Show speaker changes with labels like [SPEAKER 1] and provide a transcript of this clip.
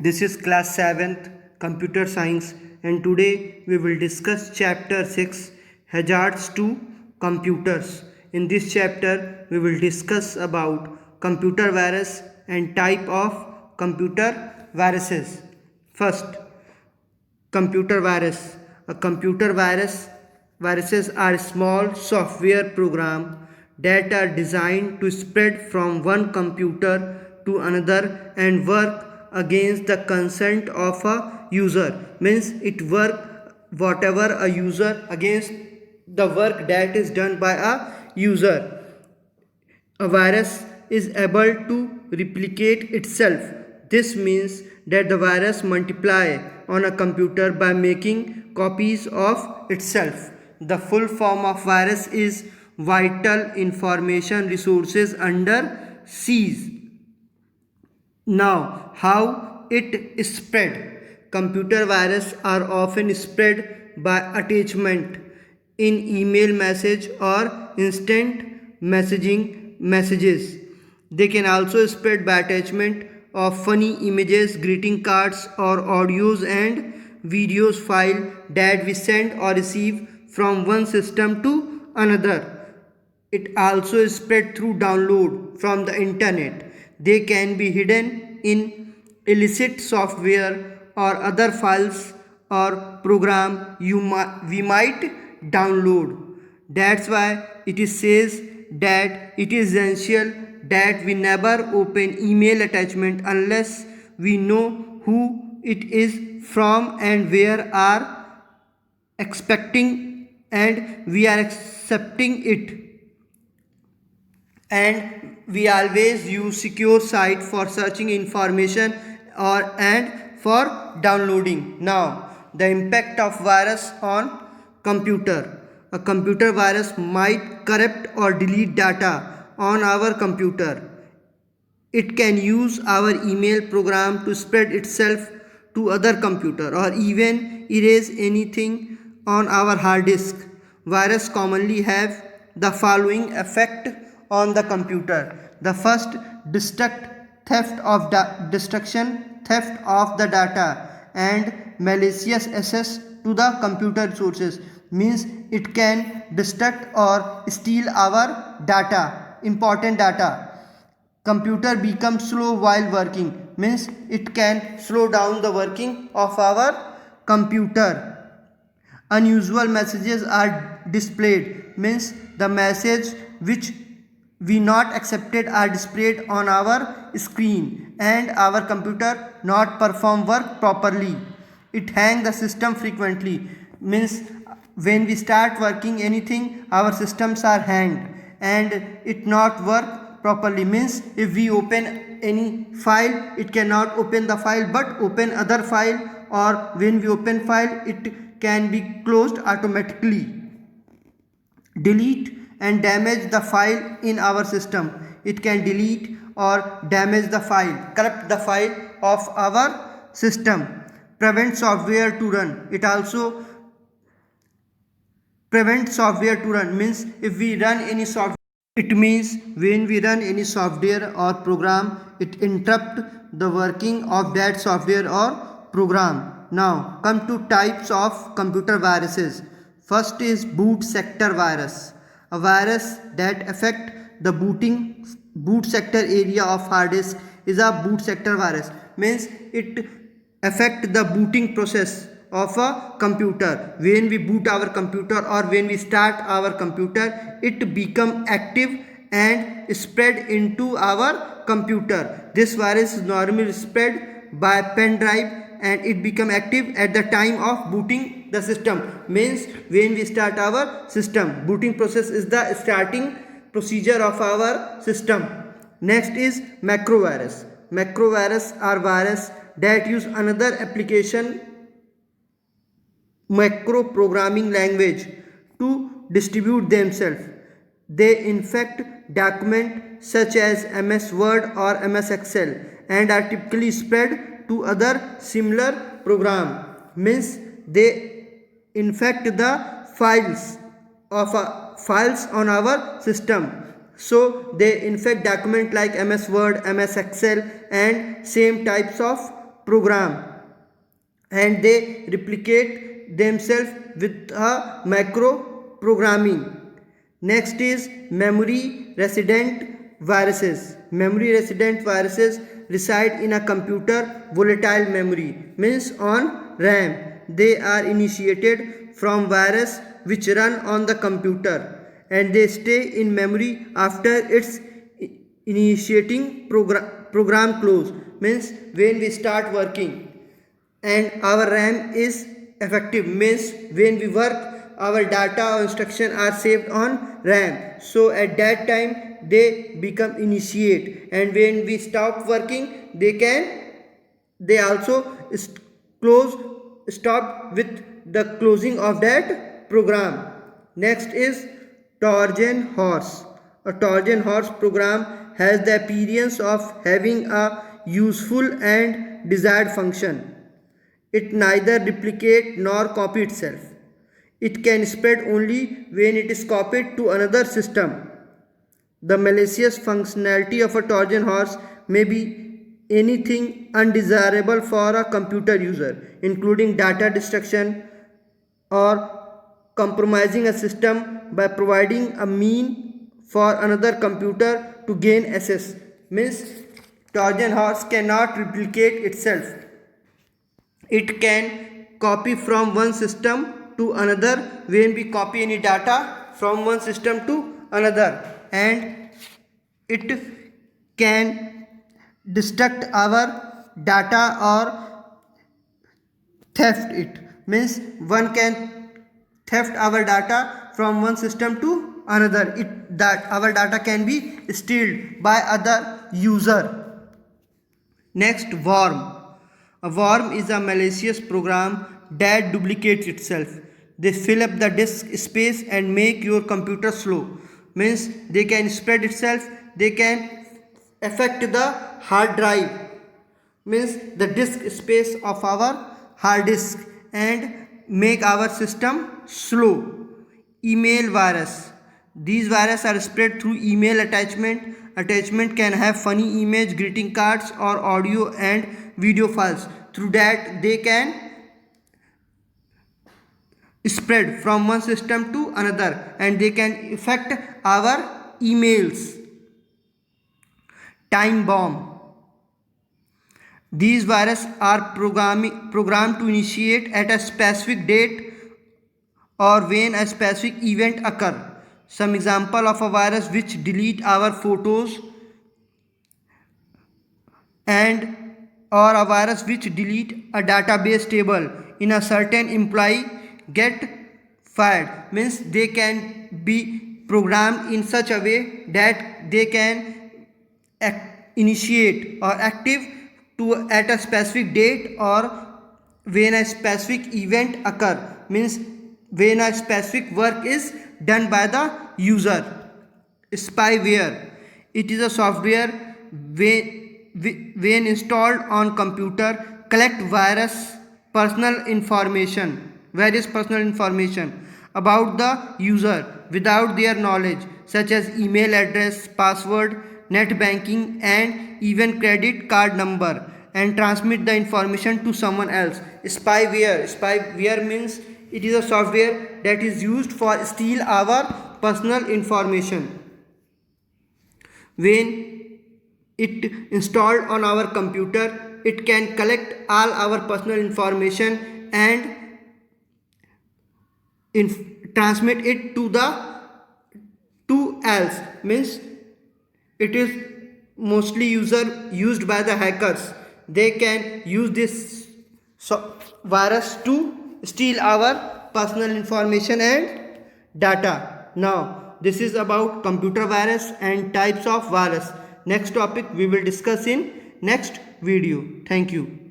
[SPEAKER 1] This is class 7th computer science and today we will discuss chapter 6 hazards to computers. In this chapter we will discuss about computer virus and type of computer viruses. First, computer virus. A computer viruses are small software programs that are designed to spread from one computer to another and work against the consent of a user. Means it work whatever a user against the work that is done by a user. A virus is able to replicate itself. This means that the virus multiply on a computer by making copies of itself. The full form of virus is vital information resources under siege. Now, how it is spread? Computer viruses are often spread by attachment in email message or instant messaging messages. They can also spread by attachment of funny images, greeting cards or audios and videos file that we send or receive from one system to another. It also is spread through download from the internet. They can be hidden in illicit software or other files or program we might download. That's why it is says that it is essential that we never open email attachment unless we know who it is from and where are expecting and we are accepting it. And we always use secure site for searching information and for downloading. Now, the impact of virus on computer. A computer virus might corrupt or delete data on our computer. It can use our email program to spread itself to other computer or even erase anything on our hard disk. Virus commonly have the following effect on the computer. The first, destruction, theft of the data and malicious access to the computer resources. Means it can destruct or steal our data, important data. Computer becomes slow while working, means it can slow down the working of our computer. Unusual messages are displayed, means the message which we not accepted are displayed on our screen and our computer not perform work properly. It hang the system frequently, means when we start working anything our systems are hanged and it not work properly. Means if we open any file it cannot open the file but open other file, or when we open file it can be closed automatically. Delete and damage the file in our system. It can delete or damage the file, corrupt the file of our system. Prevent software to run. It also prevent software to run, means if we run any software, it means when we run any software or program it interrupt the working of that software or program. Now come to types of computer viruses. First is boot sector virus. A virus that affect the boot sector area of hard disk is a boot sector virus. Means it affect the booting process of a computer. When we boot our computer or when we start our computer, it become active and spread into our computer. This virus is normally spread by pen drive and it become active at the time of booting the system. Means when we start our system, booting process is the starting procedure of our system. Next is macrovirus. Macrovirus are virus that use another application macro programming language to distribute themselves. They infect documents such as MS Word or MS Excel and are typically spread to other similar program. Means they infect the files on our system. So they infect document like MS Word, MS Excel and same types of program, and they replicate themselves with a macro programming. Next is memory resident viruses. Memory resident viruses reside in a computer volatile memory, means on RAM. They are initiated from virus which run on the computer, and they stay in memory after its initiating program close, means when we start working and our RAM is effective, means when we work our data or instruction are saved on RAM. So at that time they become initiate, and when we stop working they also stop with the closing of that program. Next is Trojan horse. A Trojan horse program has the appearance of having a useful and desired function. It neither replicates nor copies itself. It can spread only when it is copied to another system. The malicious functionality of a Trojan horse may be anything undesirable for a computer user, including data destruction or compromising a system by providing a mean for another computer to gain access. Means Trojan horse cannot replicate itself. It can copy from one system to another when we copy any data from one system to another, and it can destruct our data or theft it, means one can theft our data from one system to another. That our data can be stolen by other user. Next, worm. A worm is a malicious program that duplicates itself. They fill up the disk space and make your computer slow. Means they can spread itself, they can affect the hard drive, means the disk space of our hard disk, and make our system slow. Email virus. These viruses are spread through email attachment. Attachment can have funny image, greeting cards, or audio and video files. Through that they can spread from one system to another, and they can affect our emails. Time bomb. These viruses are programmed to initiate at a specific date or when a specific event occurs. Some example of a virus which delete our photos, and or a virus which delete a database table in a certain employee get fired, means they can be programmed in such a way that they can initiate or active to at a specific date or when a specific event occur, means when a specific work is done by the user. Spyware. It is a software when installed on computer collect various personal information about the user without their knowledge, such as email address, password, net banking, and even credit card number, and transmit the information to someone else. Spyware means it is a software that is used for steal our personal information. When it installed on our computer, it can collect all our personal information and transmit it to else, means it is mostly used by the hackers. They can use this virus to steal our personal information and data. Now this is about computer virus and types of virus. Next topic we will discuss in next video. Thank you.